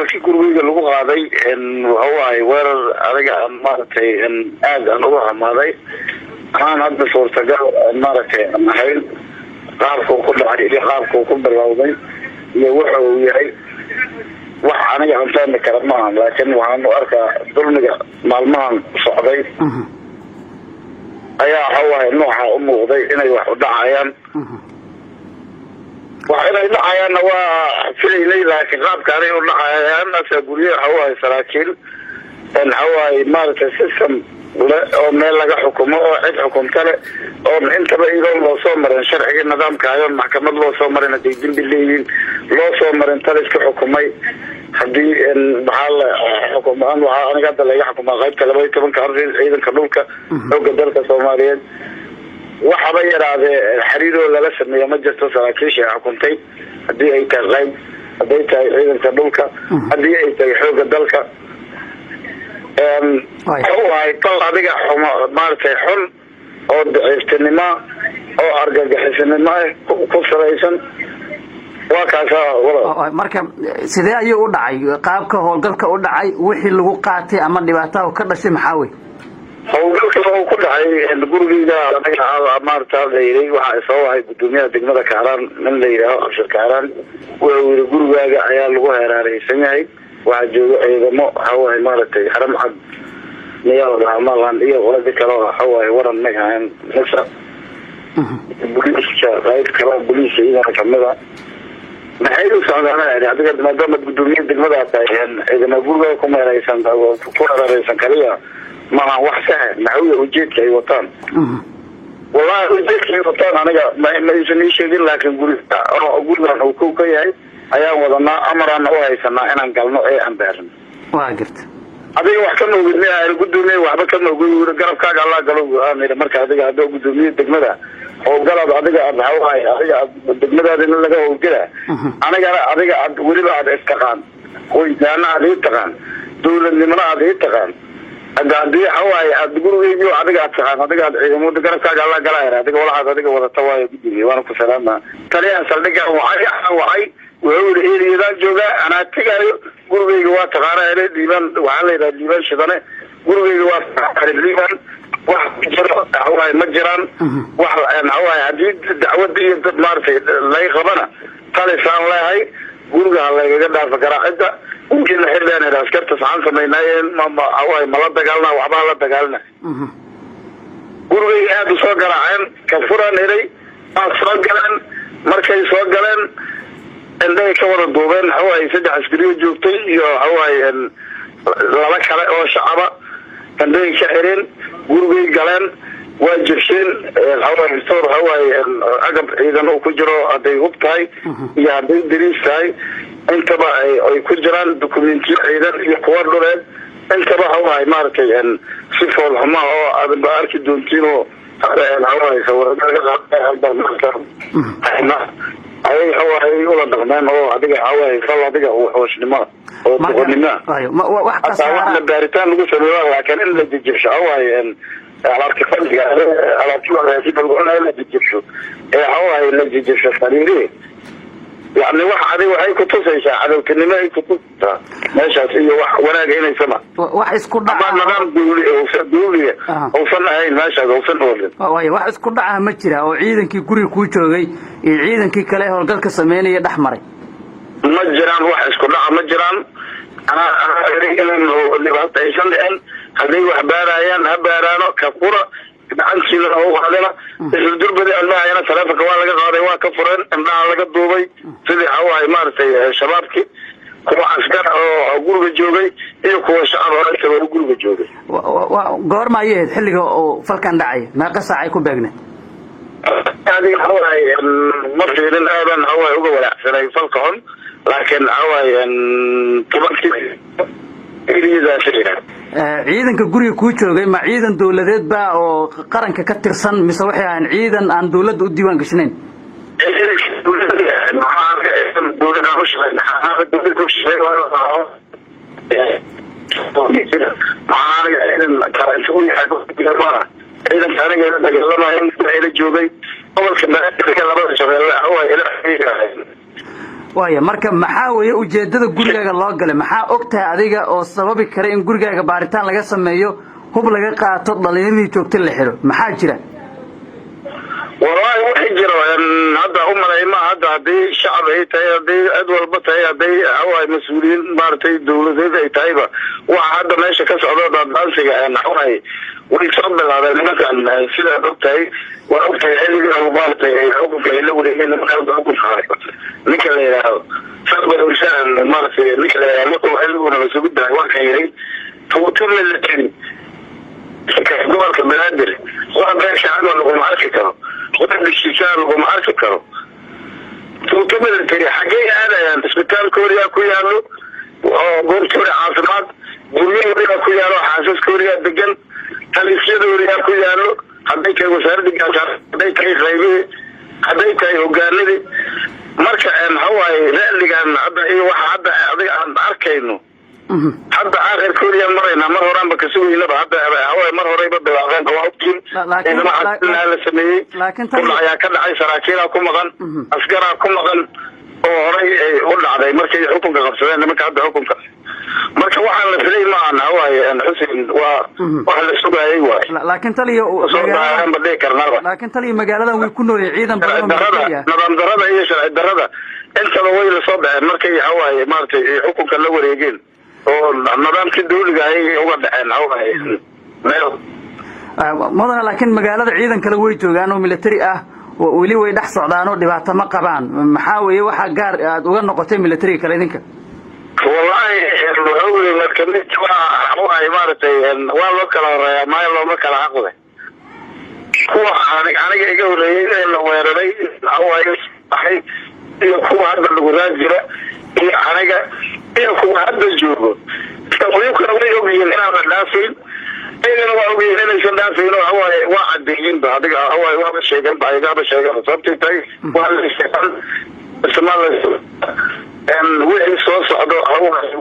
markii guriga lagu qaaday waxa ay weerar adiga maartay aad aan uga xamaaday aan hadda suurtagal maartay ahayn qaabku ku dhacay qaabku ku bilowday iyo waxa uu yahay wax aniga aan fahmi karo maahan laakiin waxaan u arkaa dulmiga maalmahan socday ayaa hawaa nooca u muuqday inay wax u dhacayaan waxay dhacayaan waa filaynay laakiin qaabkaanay u dhacayaan asa guriga hawaa saraakiil hawaa maartay system oo meel laga xukumo oo cid xukunta leh oo intaba iyadoo loo soo marin sharciga nidaamka ayoon maxkamad loo soo marin haday dambi leeyihiin loo soo marin taliska xukumay hadii maxaa la xukumaan waxaa aniga hadda laga xukumaa qaybta 12 arrin ciidanka dhulka xooga dalka Soomaaliyeed waxaba yaraadee xiriiroo lala sameeyo ma jirto saraakiisha xukuntay hadii ay tahay hadii tahay ciidanka dhulka hadii ay tahay xooga dalka waay kal adiga maartay xun oo daciiftinimo oo argagixisnimo ku sareysan waa kaasa marka sidee ayuu u dhacay qaabka howlgalka u dhacay wixii lagu qaatay ama dhibaato ka dhashay maxaa way howlgalka oo ku dhacay guriga anaga maartay leeyahay waxa soo wahay gudoomiyaha degmada Kaaraan nin leeyahay Abshir Kaaraan wuxuu gurigaaga ayaa lagu heerareysan yahay waxa joogo ciidamo hawaa maartay xaram cad niyaada amalan iyo wada kale hawaa waran magacan nafsa booliska qayb kale booliska kamida maxay u socdaan adiga maadaama gudoomiyaha degmada tahay ciidamo guriga ku meeraysan ku heerareysan kaliya ma wax sax maxuu ujeedka ay wataan wallahi ujeedka ay wataan aniga ma aysan sheegin laakiin guriga uu ku ka yahay ayaan wadanaa amarana u haysanaa inaan galno ee aan baarin waa garta adiga wax ka moogidnaa gudoomiye waxba ka moogid garabkaaga Allah galo aamir marka adiga hadoo gudoomiye degmada oo galad adiga adiga degmadaada in laga howlgala adiga waliba aad istaqaan qoydaana aad istaqaan dawladnimada aad istaqaan hadii aad guriga adiga aad taqaan adiga ciidamada garabkaaga Allah galaa adiga walaal adiga wadata waa gudoomiye waan ku salaama taliya saldhiga waxay wuxuu leeyahay jooga ana tagayo guriga waa taqaanaa diiban waxa la yiraahdaa diiban shidane guriga waa taqaanaa wax jiro hawaa ma jiraan wax hawaa hadii dacwad iyo dad maartay lay qabana talisaan leeyahay guriga laga dhaafo garaacida intii la xidhanay askarta saxan sameeyeen ma hawaa ma la dagaalna waxba la dagaalna guriga aad soo garaaceen ka furan helay soo galeen markay soo galeen inday ka wada duubeen hawaa saddex askari joogtay iyo hawaa laba kale oo shacaba inday ka xireen guriga galeen waa jirsheen hawaa soo hawaa agab ciidan oo ku jiro haday hub tahay iyo haday dariis tahay intaba ay ku jiraan dokumentiyo ciidan iyo kuwa dhuleed intaba hawaa maartay si fool xumo oo aad arki doontiin oo hawaa sawirada ay hawaa wala dhaqmaan oo adiga hawaa fal adiga wuxuusnimo oo boqonnimo wax ka saara baaritaan lagu sameeyo laakiin in la jijibsho hawaa alaabta fadhiga alaabta waa la jijibsho hawaa la jijibsho fariiri يعني واحد كتوسيش على كلمة كتوسة ماشي هي واحد إني سمع واحد كل ما نقدر دولي وصلنا هاي ماشي وصلنا واي واحد كل دعاء مجرى أو عيدن كي كوري كويتشوجي عيدن كي كلاه والقلك السميني يدحمري مجران واحد كل دعاء مجران أنا اللي بعطيه عشان لأن هذي وحباريان هبارانو كفورة gacantii la oo hadana isdurbaday almaayana taleefanka waa laga qaaday waa ka furan indhaha laga duubay sidii hawaa maartay shabaabki kuwa askar oo guriga joogay iyo kuwa shacab oo guriga joogay goorma ayayd xilliga oo falkan dhacay ma qasaacay ku beegnay هذه حوالي مصر الآن هو ولا أحسن فالكون لكن حوالي طبعا إذا شيء ciidanka guriga ku joogay ma ciidan dawladeed ba oo qaranka ka tirsan mise waxay aan ciidan aan dawladda u diiwaan gashanayn وايا marka maxaa weeye ujeedada gurigaaga loo galay maxaa ogtahay adiga oo sababi kara in gurigaaga baaritaan laga sameeyo hub laga qaato dhalinyarada joogta la xiro maxaa jira والله waxay jiraan hadda umalayma hadda hadii shacab ay tahay hadii cid walba tahay hadii ay mas'uuliyiin maartay dawladeed ay tahayba waxa hadda meesha ka socdo dadbansiga ay way soo bilaabeen markaan sida ogtahay waa ogtahay xilliga maartay ay xukunka la wareegeen markaan xukunka ninka la yiraahdo sabab urshan maartay ninka la yiraahdo xilliga la soo gudbay waa kayay tuutul la tiri gobolka banaadir waa beesha aan lagu arki karo وده الشيشان ومعارك كرو توتبل التري حاجة هذا يعني اسبتال كوريا كويانو وقول كوريا عاصمات جميع كوريا كويانو حاسس كوريا دقن تلسيد كوريا كويانو حديك وسار دقن حديك غيبي حديك وقالدي مركا ان هو اللي كان عبد واحد عبد اركينو حتى آخر كوريا مرينا مرة رام بكسوي لبا حتى هو مرة ريبة بالأغان قواطين إذا ما حدنا هذا السنة كل عيا كل عيا سراكينا كم غن أسكرا كم غن وري ولا على مركز حكم كغرسان لما كعد حكم ك مركز واحد الفري معنا هو حسين وواحد السبعة أيوة لكن تلي مجالنا ويكونوا عيدا نظام دربة هي شرع الدربة أنت لو وين صبع مركز هو مركز حكم كله وريجين nidaamka dawliga ay uga dhaceen mudana laakiin magaalada ciidan kale way joogaan oo military ah oo wali way dhex socdaan oo dhibaato ma qabaan maxaa weeye waxa gaar aad uga noqotay military kale idinka wallahi wuxuu markaa waa imaartay waa loo kala reeyay ma loo kala aqoonay kuwa aniga iga horeeyay in la weeraray ay iyo kuwa hadda lagu raajira iyo aniga iyo kuwa hadda joogo tawiibka way ogyihiin inaan dhaafin ayna waa ogyihiin inay soo dhaafin oo waa cadeeyeen adiga waa sheegan baa sheegan sabtay waa la sheegan ismaalayso wixii soo socdo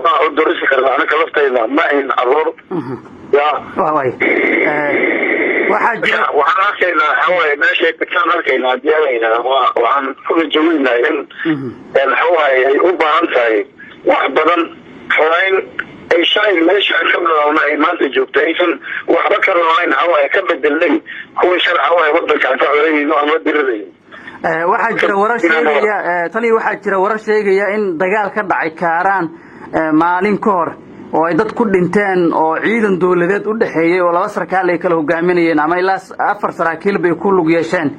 waa dorisi karnaa anaga laftayna ma ahin aroor ya waxaan arkaynaa haway meesha kaan arkaynaa diyaarayna waxaan ku joognaa in haway ay u baahan tahay wax badan xoolayn ay shay meesha ka bilowna ay maanta joogto aysan waxba ka rawayn haway ka bedelay kuwa sharci haway wadanka ka codeeyay ama diraday waxaa jira warar sheegaya tani waxaa jira warar sheegaya in dagaal ka dhacay Kaaraan maalin ka hor oo ay dad ku dhinteen oo ciidan dawladeed u dhaxeeyay oo laba sarkaal ay kala hogaaminayeen ama ilaa 4 saraakiil bay ku lug yeesheen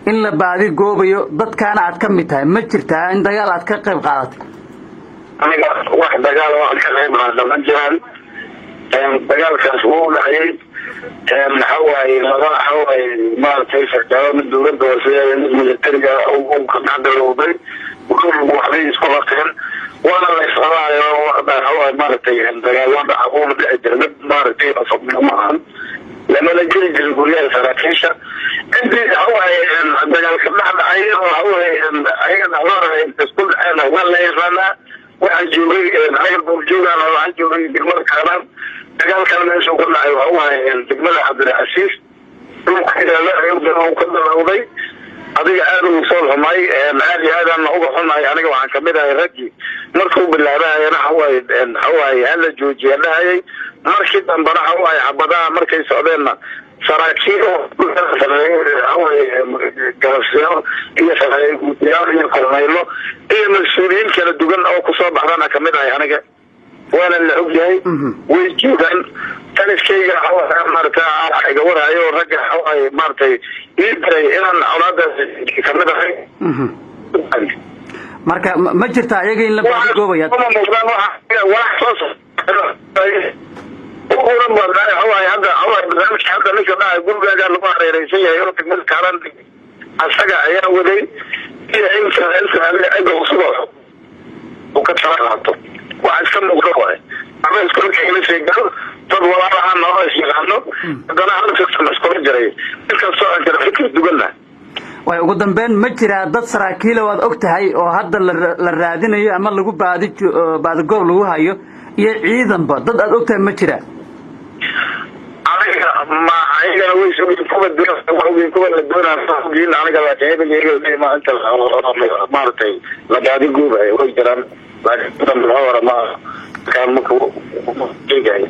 in la baadi goobayo dadkaana aad ka mid tahay ma jirtaa in dagaal aad ka qayb qaadatay aniga wax dagaal oo ka qayb qaadan dagaalkaas wuu dhacay حوالي مضى حوالي ما تيسر كلام الدولة الدولية اللي ترجع أو كنت الوضي وكل واحدين يسقطين وأنا اللي صراحة حوالي مرتين دجاجون أقوم بالإجراءات مرتين أصب منهم معهم لما نجي الجمهورية الفرنسية عندي حوالي دجاج كنا عايزين حوالي عايزين حوالي تقول أنا ولا يفعلنا وعجوري عايز بوجود أنا عجوري بالمرة كلام دجاج كان يسوق لنا حوالي الجمال عبد العزيز كده لا يقدر كل الوضي adiga aad u soo xumay aad iyo aad aan uga xumahay aniga waxaan kamid ragi markuu bilaabay hawaay hal joojiyay markii dambana hawaay abada markay socdeenna saraakiil hawaay garasyo iyo saraakiil gudiyaal iyo korneylo iyo mas'uuliyiin kala duwan oo ku soo baxdana kamid ah aniga waana la ogyahay way joogan taliskayga hawaay martaa iga waraayo rag hawaay martay iibray inaan awlaadaas kamid ahay marka ma jirta ayaga in la baadi goobaya wax soo oo badan hawaay hadda barnaamijka hadda ninka dhaay gurigaaga lagu hareeraysan yahay oo tagmada Kaaraan asaga ayaa waday iyo inta ay usoo oo ka taraato waxa iska muuqdo ama isku keenay sheegado dad walaalaha noo sheegano hadana hal fikrad isku jiray inkastoo aan jira fikir duwana way ugu dambeyn ma jira dad saraakiil oo aad ogtahay oo hadda la raadinayo ama lagu baadi goob lagu hayo iyo ciidanba dad aad ogtahay ma jira aniga ma ayagana way soo kuwa la doonaan aniga la jeebay ma inta maartay la daadi guubay way jiraan laakiin ma hore ma كان مكو جيجاي